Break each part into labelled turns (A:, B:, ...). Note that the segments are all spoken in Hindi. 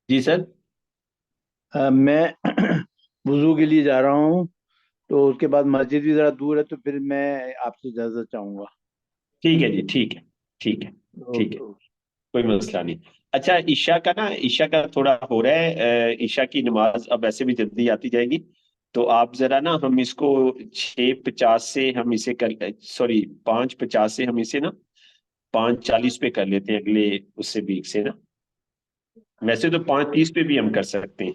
A: जी सर।
B: मैं वुजू के लिए जा रहा हूँ। तो उसके बाद मस्जिद भी ज़रा दूर है, तो फिर मैं आपसे इजाज़त चाहूँगा।
A: ठीक है जी, ठीक है। ठीक है। ठीक
B: ओके
A: है।
B: ओके।
A: कोई मसला नहीं। अच्छा, ईशा का थोड़ा हो रहा है। ईशा की नमाज अब ऐसे भी जल्दी आती जाएगी। तो आप जरा ना, हम इसको 6:50 से हम इसे कर, सॉरी 5:50 से हम इसे ना 5:40 पे कर लेते हैं, अगले उससे वीक से ना। वैसे तो 5:30 पे भी हम कर सकते हैं।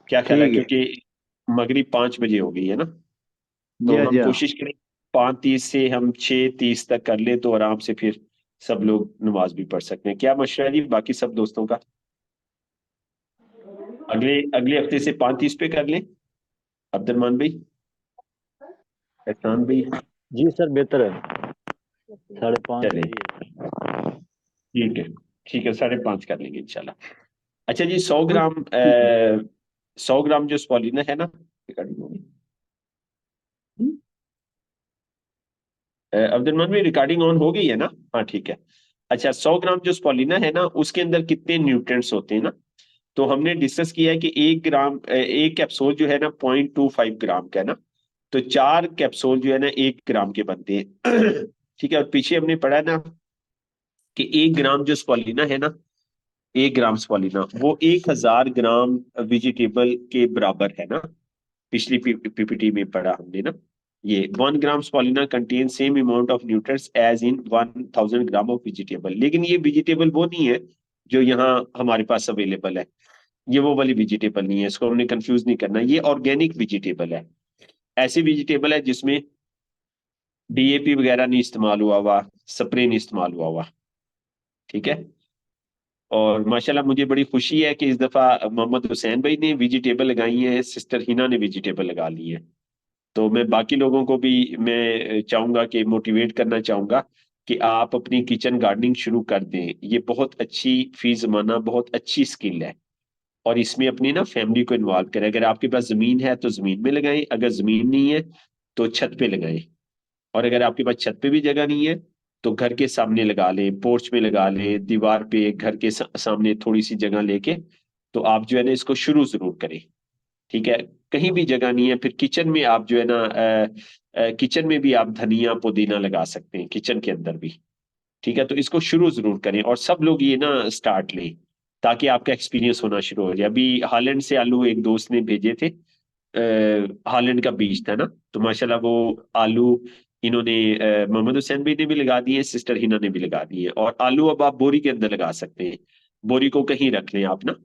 A: क्या ख्याल है,
B: ठीक है।
A: क्योंकि मगरिब 5 बजे हो गई है ना।
B: जी
A: तो
B: हाँ,
A: हम
B: जी हाँ।
A: कोशिश करें 5:30 से हम 6:30 तक कर ले, तो आराम से फिर सब लोग नमाज भी पढ़ सकते हैं। क्या मशवरा है जी बाकी सब दोस्तों का? अगले अगले हफ्ते से 5:30 पे कर लें, अब्दुलरमान भाई, एहसान भाई।
B: जी सर, बेहतर है। 5:30
A: चले,
B: सही है।
A: ठीक है। ठीक है, 5:30 कर लेंगे इंशाल्लाह। अच्छा जी, 100
B: ठीक
A: ग्राम
B: ठीक है।
A: 100 ग्राम जो स्पॉलिना है ना, रिकॉर्डिंग होगी। अब्दुलरमान भाई, रिकॉर्डिंग ऑन हो गई है ना? हाँ ठीक है। अच्छा, 100 ग्राम जो स्पॉलिना है ना, उसके अंदर कितने न्यूट्रिएंट्स होते हैं ना? तो हमने डिस्कस किया है कि 1 ग्राम, एक कैप्सूल जो है ना 0.25 ग्राम का है ना। तो 4 कैप्सूल जो है ना 1 ग्राम के बनते हैं। ठीक है। और पीछे हमने पढ़ा है ना कि 1 ग्राम जो स्पॉलिना है ना, 1 ग्राम स्पॉलिना वो 1,000 ग्राम वेजिटेबल के बराबर है ना। पिछली पीपीटी में पढ़ा हमने ना। ये 1 gram spirulina contain same amount of nutrients as in 1,000 gram of vegetable. लेकिन ये वेजिटेबल वो नहीं है जो यहाँ हमारे पास अवेलेबल है। ये वो वाली वेजिटेबल नहीं है, इसको हमने कंफ्यूज नहीं करना। ये ऑर्गेनिक वेजिटेबल है। ऐसी वेजिटेबल है जिसमें डीएपी वगैरह नहीं इस्तेमाल हुआ हुआ, स्प्रे नहीं इस्तेमाल हुआ हुआ। ठीक है। और माशाल्लाह मुझे बड़ी खुशी है कि इस दफा मोहम्मद हुसैन भाई ने वेजिटेबल लगाई है, सिस्टर हिना ने वेजिटेबल लगा ली है। तो मैं बाकी लोगों को भी मैं चाहूंगा कि मोटिवेट करना चाहूंगा कि आप अपनी किचन गार्डनिंग शुरू कर दें। ये बहुत अच्छी फी जमाना बहुत अच्छी स्किल है। और इसमें अपनी ना फैमिली को इन्वॉल्व करें। अगर आपके पास जमीन है तो जमीन में लगाएं, अगर जमीन नहीं है तो छत पे लगाएं। और अगर आपके पास छत पे भी जगह नहीं है तो घर के सामने लगा लें, पोर्च में लगा लें, दीवार पे घर के सामने थोड़ी सी जगह लेके। तो आप जो है ना इसको शुरू जरूर करें। ठीक है। कहीं भी जगह नहीं है, फिर किचन में आप जो है ना किचन में भी आप धनिया पुदीना लगा सकते हैं, किचन के अंदर भी। ठीक है। तो इसको शुरू जरूर करें और सब लोग ये ना स्टार्ट लें, ताकि आपका एक्सपीरियंस होना शुरू हो जाए। अभी हालैंड से आलू एक दोस्त ने भेजे थे। हालैंड का बीज था ना। तो माशाल्लाह वो आलू इन्होंने मोहम्मद हुसैन भाई ने भी लगा दिए, सिस्टर हिना ने भी लगा दिए। और आलू अब आप बोरी के अंदर लगा सकते हैं। बोरी को कहीं रख लें आप ना।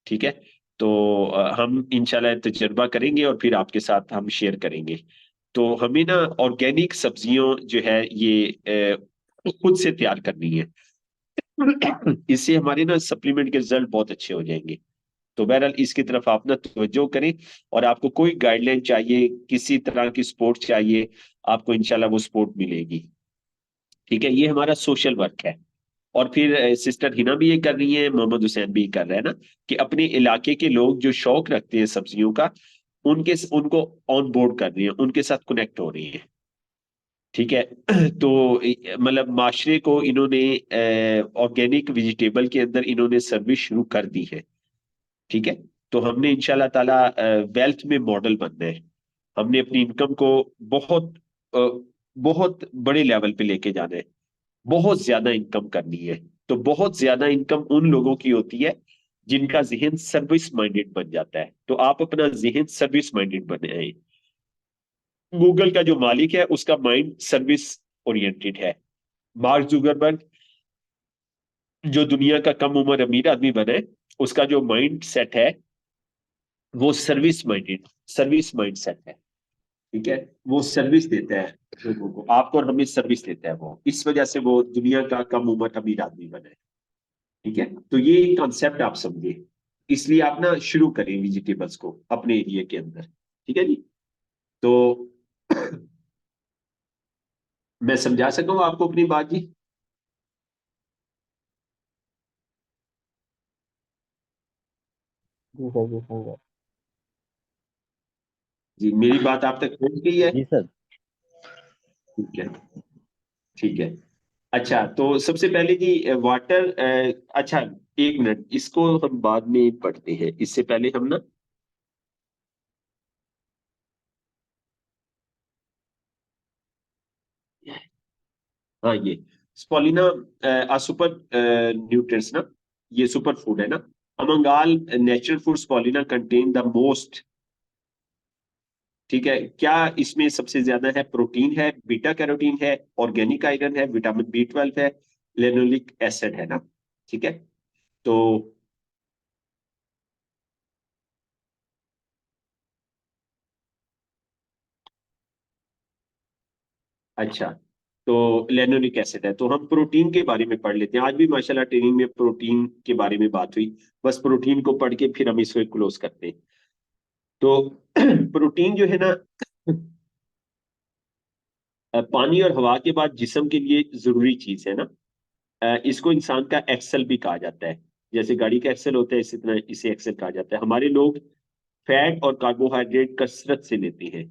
A: ठीक है। तो हम इंशाल्लाह तजर्बा करेंगे और फिर आपके साथ हम शेयर करेंगे। तो हमें ना ऑर्गेनिक सब्जियों जो है ये खुद से तैयार करनी है। इससे हमारे ना सप्लीमेंट के रिजल्ट बहुत अच्छे हो जाएंगे। तो बहरहाल इसकी तरफ आप ना तवज्जो करें। और आपको कोई गाइडलाइन चाहिए, किसी तरह की सपोर्ट चाहिए, आपको इंशाल्लाह वो सपोर्ट मिलेगी। ठीक है। ये हमारा सोशल वर्क है। और फिर सिस्टर हिना भी ये कर रही है, मोहम्मद हुसैन भी कर रहा है ना, कि अपने इलाके के लोग जो शौक रखते हैं सब्जियों का, उनके उनको ऑन बोर्ड कर रही है, उनके साथ कनेक्ट हो रही है। ठीक है। तो मतलब माशरे को इन्होंने ऑर्गेनिक वेजिटेबल के अंदर इन्होंने सर्विस शुरू कर दी है। ठीक है। तो हमने इंशाल्लाह ताला वेल्थ में मॉडल बनना है। हमने अपनी इनकम को बहुत अ, बहुत बड़े लेवल पे लेके जाना है। बहुत ज्यादा इनकम करनी है। तो बहुत ज्यादा इनकम उन लोगों की होती है जिनका जहन सर्विस माइंडेड बन जाता है। तो आप अपना जहन सर्विस माइंडेड बनाए। गूगल का जो मालिक है उसका माइंड सर्विस ओरिएंटेड है। मार्क जुगरबर्ग जो दुनिया का कम उम्र अमीर आदमी बने, उसका जो माइंड सेट है वो service minded, service mind set है। ठीक है। वो सर्विस देता है लोगों को, आपको और हमें सर्विस देता है वो, इस वजह से वो दुनिया का कम उम्र अमीर आदमी बना है। ठीक है। तो ये कॉन्सेप्ट आप समझिए। इसलिए आप ना शुरू करें वेजिटेबल्स को अपने एरिया के अंदर। ठीक है जी। तो मैं समझा सका हूं आपको अपनी बात जी?
B: जी सर, जी सर।
A: जी, मेरी बात आप तक पहुंच गई है?
B: जी सर।
A: ठीक है। ठीक है। अच्छा, तो सबसे पहले जी वाटर, अच्छा, एक मिनट, इसको हम बाद में पढ़ते हैं, इससे पहले हम ना, हाँ ये स्पॉलिना सुपर न्यूट्रिएंट्स ना, ये सुपर फूड है ना। Among all natural food spirulina contain the most, ठीक है, क्या इसमें सबसे ज्यादा है? प्रोटीन है, बीटा कैरोटीन है, ऑर्गेनिक आयरन है, विटामिन बी 12 है, लेनोलिक एसिड है ना, ठीक है। तो अच्छा, तो लेनोलिक एसिड है, तो हम प्रोटीन के बारे में पढ़ लेते हैं। आज भी माशाल्लाह ट्रेनिंग में प्रोटीन के बारे में बात हुई, बस प्रोटीन को पढ़ के फिर हम इसको क्लोज करते हैं। तो प्रोटीन जो है ना, पानी और हवा के बाद जिस्म के लिए जरूरी चीज है ना। इसको इंसान का एक्सेल भी कहा जाता है, जैसे गाड़ी का एक्सेल होता है इसी तरह इसे एक्सेल कहा जाता है। हमारे लोग फैट और कार्बोहाइड्रेट कसरत से लेते हैं,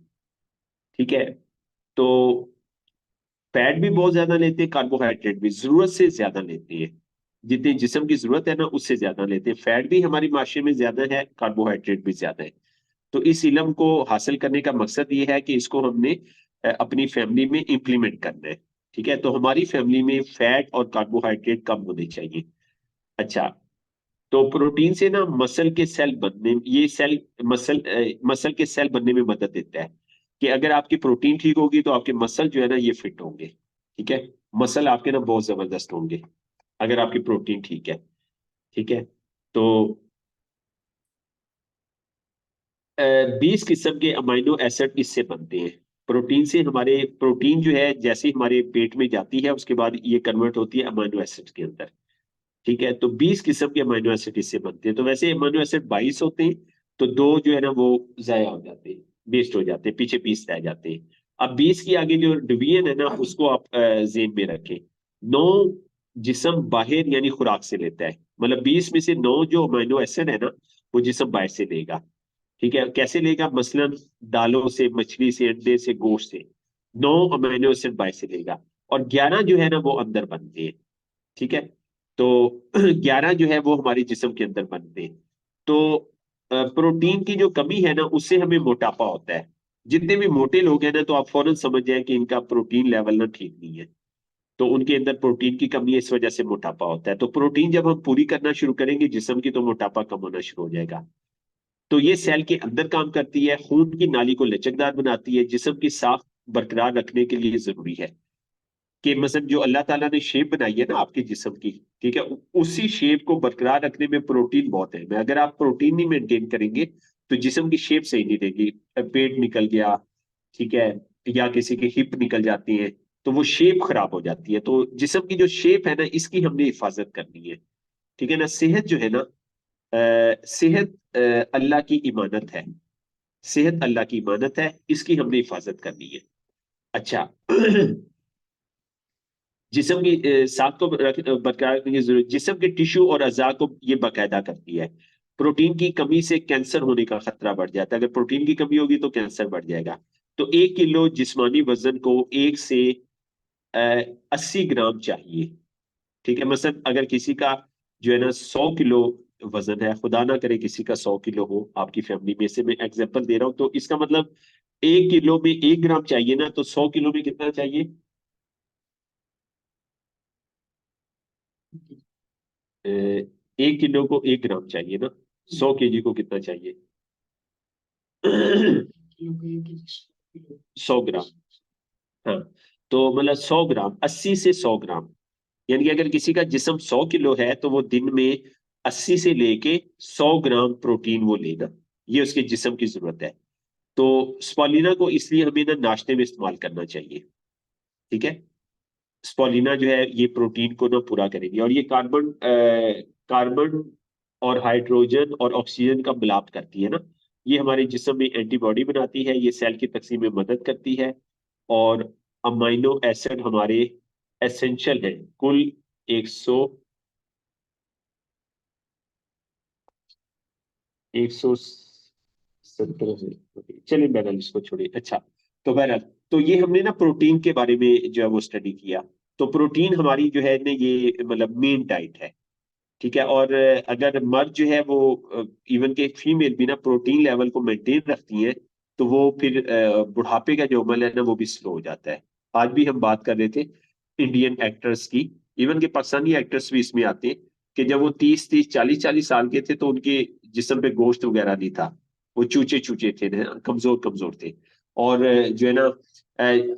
A: ठीक है। तो फैट भी बहुत ज्यादा लेते हैं, कार्बोहाइड्रेट भी जरूरत से ज्यादा लेते हैं, जितनी जिस्म की जरूरत है ना उससे ज्यादा लेते हैं। फैट भी हमारी माशरे में ज्यादा है, कार्बोहाइड्रेट भी ज्यादा है। तो इस इल्म को हासिल करने का मकसद ये है कि इसको हमने अपनी फैमिली में इम्प्लीमेंट करना है, ठीक है। तो हमारी फैमिली में फैट और कार्बोहाइड्रेट कम होने चाहिए। अच्छा, तो प्रोटीन से ना मसल के सेल बनने, ये सेल मसल के सेल बनने में मदद देता है, कि अगर आपकी प्रोटीन ठीक होगी तो आपके मसल जो है ना ये फिट होंगे, ठीक है। मसल आपके ना बहुत जबरदस्त होंगे अगर आपकी प्रोटीन ठीक है, ठीक है। तो 20 किस्म के अमाइनो एसिड इससे बनते हैं। प्रोटीन से हमारे प्रोटीन जो है जैसे ही हमारे पेट में जाती है उसके बाद ये कन्वर्ट होती है अमाइनो एसिड के अंदर, ठीक है। तो 20 किस्म के अमीनो एसिड इससे बनते हैं। तो वैसे अमीनो एसिड 22 होते हैं, तो दो जो है ना वो जाया हो जाते हैं, वेस्ट हो जाते हैं, पीछे पीस रह जाते हैं। अब 20 की आगे जो डिवीजन है ना उसको आप जेन में रखें। 9 जिसम बाहर यानी खुराक से लेता है, मतलब 20 में से 9 जो अमीनो एसिड है ना वो जिसम बाहर से लेगा, ठीक है। कैसे लेगा? मसलन दालों से, मछली से, अंडे से, गोश्त से 9 अमीनो एसिड बाहर से लेगा, और 11 जो है ना वो अंदर बनते हैं, ठीक है। तो 11 जो है वो हमारे जिस्म के अंदर बनते हैं। तो प्रोटीन की जो कमी है ना उससे हमें मोटापा होता है। जितने भी मोटे लोग हैं ना तो आप फौरन समझ जाए कि इनका प्रोटीन लेवल ना ठीक नहीं है, तो उनके अंदर प्रोटीन की कमी है, इस वजह से मोटापा होता है। तो प्रोटीन जब हम पूरी करना शुरू करेंगे जिस्म की तो मोटापा कम होना शुरू हो जाएगा। तो ये सेल के अंदर काम करती है, खून की नाली को लचकदार बनाती है, जिस्म की साख बरकरार रखने के लिए जरूरी है। कि मतलब जो अल्लाह ताला ने शेप बनाई है ना आपके जिस्म की, ठीक है, उसी शेप को बरकरार रखने में प्रोटीन बहुत है। अगर आप प्रोटीन नहीं मेंटेन करेंगे तो जिस्म की शेप सही नहीं रहेगी। पेट निकल गया, ठीक है, या किसी की हिप निकल जाती है, तो वो शेप खराब हो जाती है। तो जिस्म की जो शेप है ना इसकी हमने हिफाजत करनी है, ठीक है ना। सेहत जो है ना, सेहत अल्लाह की इमानत है, सेहत अल्लाह की इमानत है, इसकी हमने हिफाजत करनी है। अच्छा, जिस्म की साख को बरकरार रखने की जरूरत, जिस्म के टिश्यू और अज़ा को ये बाकायदा करती है। प्रोटीन की कमी से कैंसर होने का खतरा बढ़ जाता है, अगर प्रोटीन की कमी होगी तो कैंसर बढ़ जाएगा। तो 1 किलो जिस्मानी वजन को 1 से 80 ग्राम चाहिए, ठीक है। मतलब अगर किसी का जो है ना 100 किलो वजन है, खुदा ना करे किसी का 100 किलो हो आपकी फैमिली में से, मैं एग्जांपल दे रहा हूं, तो इसका मतलब 1 किलो में 1 ग्राम चाहिए ना, तो 100 किलो में कितना चाहिए? 1 किलो को 1 ग्राम चाहिए ना, 100 केजी को कितना चाहिए? 100 ग्राम, हाँ। तो मतलब 100 ग्राम, 80 से 100 ग्राम, यानी कि अगर किसी का जिस्म 100 किलो है तो वो दिन में 80 से लेके 100 ग्राम प्रोटीन वो लेना, ये उसके जिस्म की जरूरत है। तो स्पॉलिना को इसलिए हमें ना नाश्ते में इस्तेमाल करना चाहिए, ठीक है। स्पॉलिना जो है ये प्रोटीन को ना पूरा करेगी, और ये कार्बन और हाइड्रोजन और ऑक्सीजन का मिलाप करती है ना। ये हमारे जिस्म में एंटीबॉडी बनाती है, ये सेल की तकसीम में मदद करती है, और अमाइनो एसिड हमारे एसेंशियल है। कुल 170 है, चलिए बहरहाल इसको छोड़िए। अच्छा, तो बहरहाल तो ये हमने ना प्रोटीन के बारे में जो है वो स्टडी किया, तो प्रोटीन हमारी जो है ना ये मतलब मेन डाइट है। ठीक है। और अगर मर्द जो है वो इवन के फीमेल भी ना प्रोटीन लेवल को मेंटेन रखती है, तो वो फिर बुढ़ापे का जो अमल है ना वो भी स्लो हो जाता है। आज भी हम बात कर रहे थे इंडियन एक्टर्स की, इवन के पाकिस्तानी एक्टर्स भी इसमें आते हैं, कि जब वो 30 30 40 40 साल के थे तो उनके जिस्म पे गोश्त वगैरह नहीं था, वो चूचे चूचे थे ना, कमजोर कमजोर थे। और जो है ना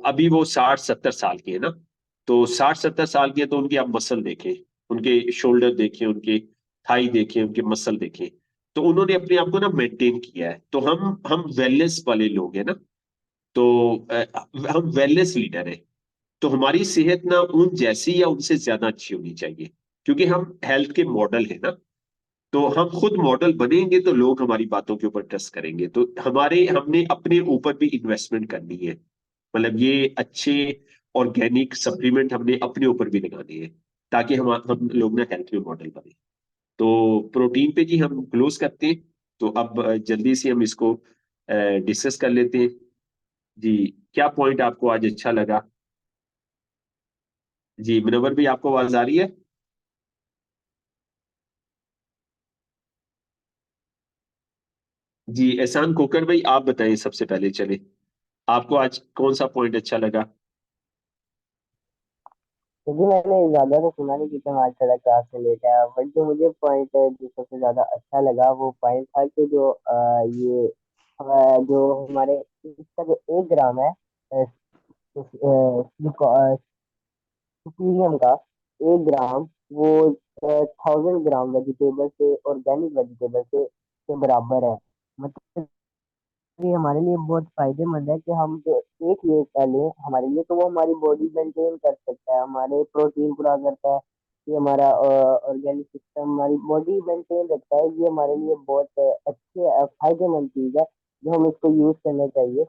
A: अभी वो 60 70 साल के है ना, तो 60 70 साल के हैं, तो उनकी आप मसल देखें, उनके शोल्डर देखें, उनके थाई देखें, उनके मसल देखें, तो उन्होंने अपने आप को ना मेंटेन किया है। तो हम वेलनेस वाले लोग हैं ना, तो हम वेलनेस लीडर हैं। तो हमारी सेहत ना उन जैसी या उनसे ज्यादा अच्छी होनी चाहिए, क्योंकि हम हेल्थ के मॉडल है ना। तो हम खुद मॉडल बनेंगे तो लोग हमारी बातों के ऊपर ट्रस्ट करेंगे। तो हमने अपने ऊपर भी इन्वेस्टमेंट करनी है, मतलब ये अच्छे ऑर्गेनिक सप्लीमेंट हमने अपने ऊपर भी लगाने हैं, ताकि हम लोग ना हेल्थ में मॉडल बने। तो प्रोटीन पे जी हम क्लोज करते हैं। तो अब जल्दी से हम इसको डिस्कस कर लेते हैं। जी, क्या पॉइंट आपको आज अच्छा लगा? जी मुनव्वर भी, आपको आवाज आ रही है? जी एहसान कोकर भाई, आप बताइए सबसे पहले, चले आपको आज कौन सा पॉइंट अच्छा लगा?
C: क्योंकि मैंने ज्यादा तो सुना नहीं कि आज थोड़ा क्लास में लेट आया, बट जो मुझे पॉइंट जो सबसे ज्यादा अच्छा लगा वो पॉइंट था कि जो ये जो हमारे इसका जो 1 ग्राम है सुपीरियम का 1 ग्राम, वो 1000 ग्राम वेजिटेबल से, ऑर्गेनिक वेजिटेबल से बराबर है। मतलब ये हमारे लिए बहुत फायदेमंद है कि हम जो एक ये लें हमारे लिए, तो वो हमारी बॉडी मेंटेन कर सकता है, हमारे प्रोटीन पूरा करता है, ये हमारा ऑर्गेनिक सिस्टम हमारी बॉडी मेंटेन रखता है। ये हमारे लिए बहुत अच्छे फायदेमंद चीज है, जो हम इसको यूज करना चाहिए।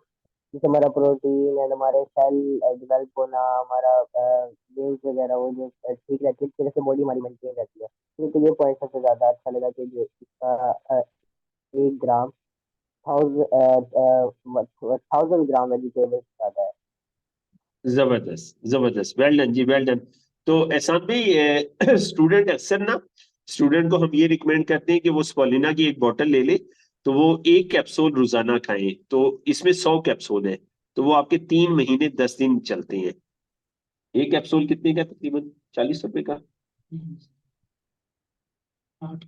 C: जैसे हमारा प्रोटीन एंड हमारे सेल डेवलप होना, हमारा वेन्स वगैरह वो जो ठीक रहती है, इस तरह से बॉडी हमारी मेंटेन रहती है। तो ये पॉइंट सबसे ज्यादा अच्छा लगा कि जो इसका 1 ग्राम 1000 ग्राम वेजिटेबल्स खाता है।
A: जबरदस्त जबरदस्त, वेल डन जी, वेल डन। तो एहसान भाई, स्टूडेंट अक्सर ना, स्टूडेंट को हम ये रिकमेंड करते हैं कि वो स्पोलिना की एक बोतल ले ले, तो वो एक कैप्सूल रोजाना खाएं। तो इसमें 100 कैप्सूल है, तो वो आपके 3 महीने 10 दिन चलते हैं। एक कैप्सूल कितने का, तकरीबन 40 रुपए का? हाँ,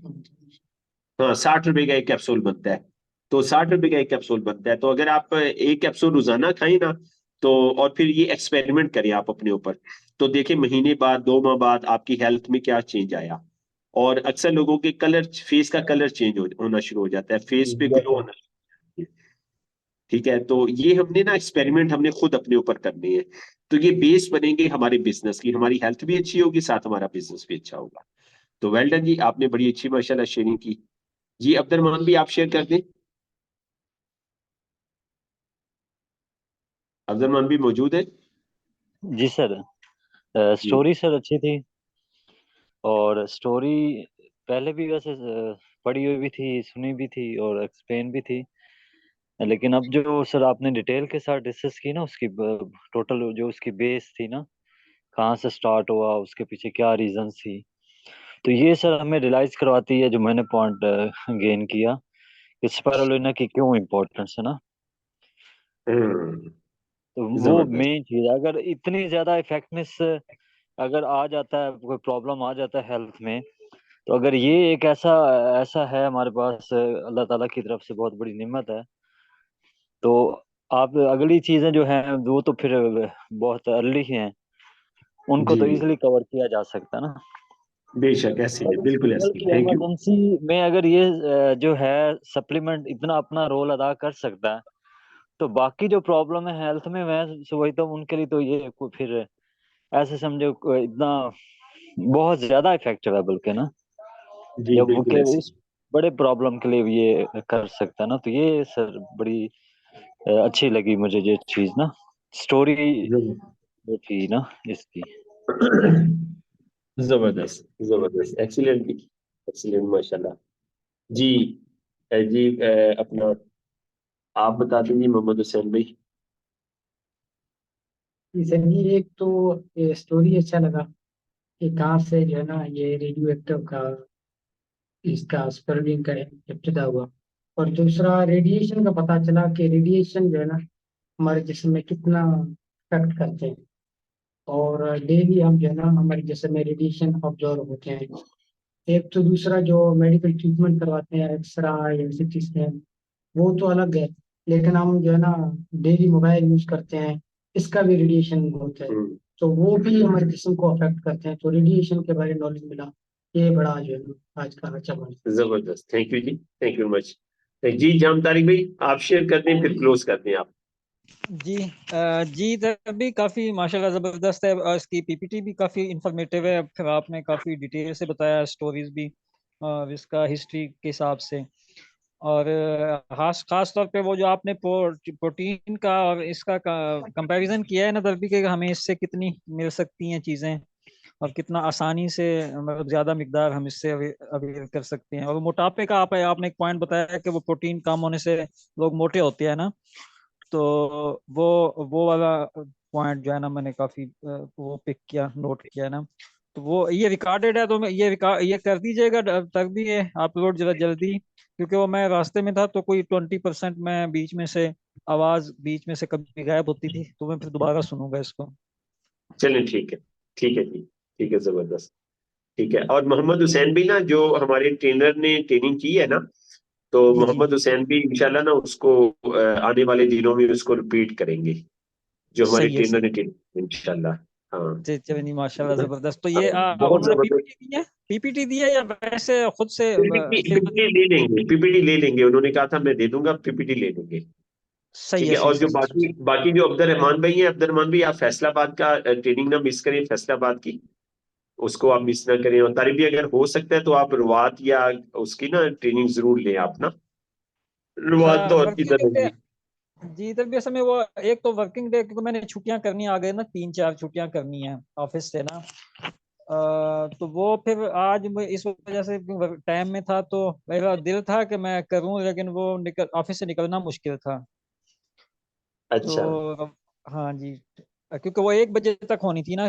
A: 60 रुपए का एक कैप्सूल बनता है। तो 60 रुपए का एक कैप्सूल बनता है, तो अगर आप एक कैप्सूल रोजाना खाएं ना, तो और फिर ये एक्सपेरिमेंट करें आप अपने ऊपर, तो देखें महीने बाद 2 माह बाद आपकी हेल्थ में क्या चेंज आया। और अक्सर लोगों के कलर, फेस का कलर चेंज होना शुरू हो जाता है, फेस पे ग्लो होना शुरू हो जाता है। ठीक है, तो ये हमने ना एक्सपेरिमेंट हमने खुद अपने ऊपर करने हैं। तो ये बेस बनेंगे हमारे बिजनेस की, हमारी हेल्थ भी अच्छी होगी, साथ हमारा बिजनेस भी अच्छा होगा। तो वेल डन जी, आपने बड़ी अच्छी माशाल्लाह शेयरिंग की। जी अब्दुलरहमान भी आप शेयर कर दें। अब्दुलरहमान भी मौजूद है?
D: जी सर।
A: जी।
D: स्टोरी सर अच्छी थी, और स्टोरी पहले भी वैसे पढ़ी हुई भी थी, सुनी भी थी और एक्सप्लेन भी थी। लेकिन अब जो सर आपने डिटेल के साथ डिस्कस की ना, उसकी टोटल जो उसकी बेस थी ना, कहाँ से स्टार्ट हुआ, उसके पीछे क्या रीजन थी, तो ये सर हमें रियलाइज करवाती है, जो मैंने पॉइंट गेन किया कि स्पाइरुलिना की क्यों इम्पोर्टेंस है ना।
A: हम्म,
D: तो वो
A: जबरदस्त।
D: मेन चीज है। अगर इतनी ज्यादा इफेक्टनेस अगर आ जाता है, कोई प्रॉब्लम आ जाता है हेल्थ में, तो अगर ये एक ऐसा ऐसा है हमारे पास, अल्लाह ताला की तरफ से बहुत बड़ी नेमत है, तो आप अगली चीजें जो हैं वो तो फिर बहुत अर्ली हैं, उनको
A: जी,
D: तो इजीली कवर किया जा सकता है ना।
A: बेशक ऐसे ही है,
D: और इस
A: बिल्कुल ऐसे ही
D: बल्कि
A: है। Thank you.
D: इमरजेंसी में अगर ये जो है सप्लीमेंट इतना अपना रोल अदा कर सकता है, तो बाकी जो प्रॉब्लम है हेल्थ में, मैं वही तो उनके लिए तो ये फिर ऐसे समझो इतना बहुत ज्यादा इफेक्टिव है बल्कि ना,
A: जी
D: जब वो
A: बिल्कुल
D: के
A: ऐसे
D: उस बड़े प्रॉब्लम के लिए भी ये कर सकता है ना, तो ये सर बड़ी अच्छी लगी मुझे ये चीज ना, स्टोरी
A: ही जब-
D: जो थी ना इसकी।
A: जबरदस्त जबरदस्त, एक्सीलेंट, एक्सीलेंट माशाल्लाह। जी जी अपना आप बता दीजिए मोहम्मद हुसैन भाई।
E: इसलिए एक तो ये स्टोरी अच्छा लगा कि कहाँ से जो है ना ये रेडियो एक्टिव का इसका स्पर्मिंग का इब्तिदा हुआ। और दूसरा रेडिएशन का पता चला कि रेडिएशन जो है ना हमारे जिस्म में कितना इफेक्ट करते हैं। और डेली हम जो है ना हमारे जिस्म में रेडिएशन ऑब्जर्व होते हैं। एक तो दूसरा जो मेडिकल ट्रीटमेंट करवाते हैं एक्सरे या सिटी स्कैन, वो तो अलग है। लेकिन हम जो है ना डेली मोबाइल यूज करते हैं, इसका भी रेडिएशन होता है। तो वो भी हमारे जिस्म को अफेक्ट करते हैं। तो रेडिएशन के बारे में नॉलेज मिला। ये बड़ा जो है ना आज का अच्छा बना।
A: जबरदस्त, thank you ji, thank you much. जी जाम तारिक भाई, आप शेयर कर दें, फिर क्लोज कर दें आप।
F: जी जी भी काफ़ी माशाल्लाह ज़बरदस्त है और इसकी पीपीटी भी काफ़ी इंफॉर्मेटिव है। फिर आपने काफ़ी डिटेल से बताया स्टोरीज भी और इसका हिस्ट्री के हिसाब से। और खास तौर पे वो जो आपने प्रोटीन का और इसका कंपैरिजन किया है ना दर्बी के, हमें इससे कितनी मिल सकती हैं चीज़ें और कितना आसानी से मतलब ज़्यादा मिकदार हम इससे अवेल कर सकते हैं। और मोटापे का आपने एक पॉइंट बताया कि वो प्रोटीन कम होने से लोग मोटे होते हैं ना, तो वो वाला पॉइंट जो है ना मैंने काफी वो पिक किया, नोट किया ना। तो वो ये रिकॉर्डेड है, तो मैं ये कर दीजिएगा तक भी ये अपलोड जरा जल्दी, क्योंकि वो मैं रास्ते में था तो कोई 20% में बीच में से आवाज बीच में से कभी गायब होती थी, तो मैं फिर दोबारा सुनूंगा इसको।
A: चलें ठीक है, ठीक है जी, ठीक है, जबरदस्त। ठीक है, और मोहम्मद हुसैन भी ना, जो हमारे ट्रेनर ने ट्रेनिंग की है ना, तो
F: जी जी
A: मोहम्मद हुसैन भी इंशाल्लाह ना उसको आने वाले दिनों में उसको रिपीट करेंगे, जो हमारे
F: सही है
A: ट्रेनर
F: सही
A: ने ट्रेनिंग, इंशाल्लाह। हाँ
F: चलिए नहीं माशाल्लाह जबरदस्त। तो
A: हाँ,
F: ये
A: बहुत
F: उन्होंने
A: जबरदस्त।
F: पीपीटी दी है या वैसे खुद से फिर
A: पीपीटी ले लेंगे, पीपीटी ले लेंगे, उन्होंने कहा था मैं दे दूंगा, पीपीटी ले लेंगे।
F: सही
A: ठीक
F: है
A: है,
F: सही
A: और जो
F: सही
A: बाकी बाकी जो अब्दुल रहमान भाई हैं, अब्दुल रहमान भाई आप फैसलाबाद का ट्रेनिंग ना मिस करें, फैसलाबाद की उसको आप मिस ना करें। और तारिक भी अगर हो सकता है तो आप रुवात या उसकी ना ट्रेनिंग जरूर लें आप ना, रुवात तो और
F: वर्किंग
A: इधर
F: डे।
A: होगी।
F: जी इधर भी असल में वो एक तो वर्किंग डे, क्योंकि मैंने छुट्टियां करनी आ गए ना, 3-4 छुट्टियां करनी है ऑफिस से ना। तो वो फिर आज मैं इस वजह से टाइम में था, तो मेरा दिल था कि मैं करूं, लेकिन वो निकल ऑफिस से निकलना मुश्किल था।
A: अच्छा।
F: तो हाँ जी, क्योंकि वो 1 बजे तक होनी थी ना